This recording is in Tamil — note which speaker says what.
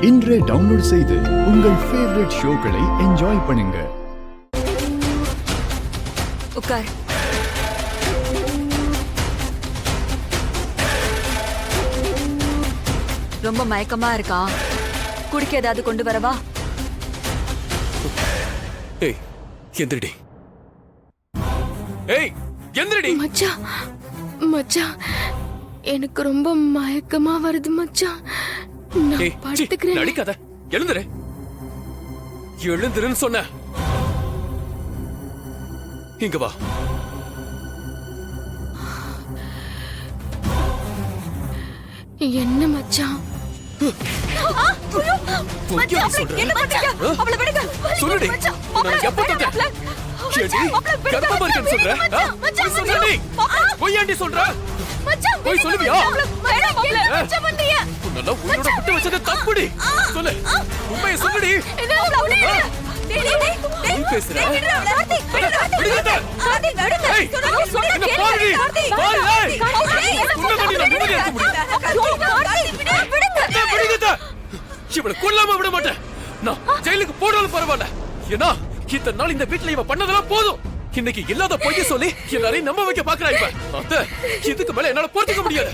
Speaker 1: இன்றே டவுன்லோட் செய்து உங்கள் ஃபேவரட் ஷோக்களை என்ஜாய் பண்ணுங்க.
Speaker 2: உட்கார். ரொம்ப மயக்கமா இருக்கா? குடிக்க ஏதாவது கொண்டு வரவா?
Speaker 3: ஏய் எந்திரடி. ஏய் எந்திரடி.
Speaker 4: மச்சான் மச்சான் எனக்கு ரொம்ப மயக்கமா வருது மச்சான். நான் படுத்துக்கிறேன்.
Speaker 3: நடிக்காத. எழுந்துரு. எழுந்துருன்னு சொன்ன. இங்க வா.
Speaker 4: என்ன மச்சான்?
Speaker 3: சொல்லுடி. நான் எப்ப தொட்டேன்? கர்ப்பமா இருக்கேன்னு சொல்ற? சொல்லுடி. பொய்யாண்டி சொல்ற? போய் சொல்லுவியா? உன்னெல்லாம் உயிரோட விட்டு வச்சது தப்புடி. சொல்லு. உண்மையை சொல்லுடி. நீ பேசுற? விடுங்க. ஏய், என்ன பாருடி. பாரு. உன்னை நான் நிம்மதியா இருக்க முடியும். விடுங்க. இவளை கொல்லாம விட மாட்டேன். நான் ஜெயிலுக்கு போனாலும் பரவாயில்ல. ஏன்னா இத்தனை நாள் இந்த வீட்டுல இவ பண்ணதெல்லாம் போதும். இன்னைக்கு இல்லாத பொய்ய சொல்லி எல்லாரையும் நம்ப வைக்க பாக்குறா இவ. இதுக்கு மேல என்னால பொறுத்துக்க முடியாது.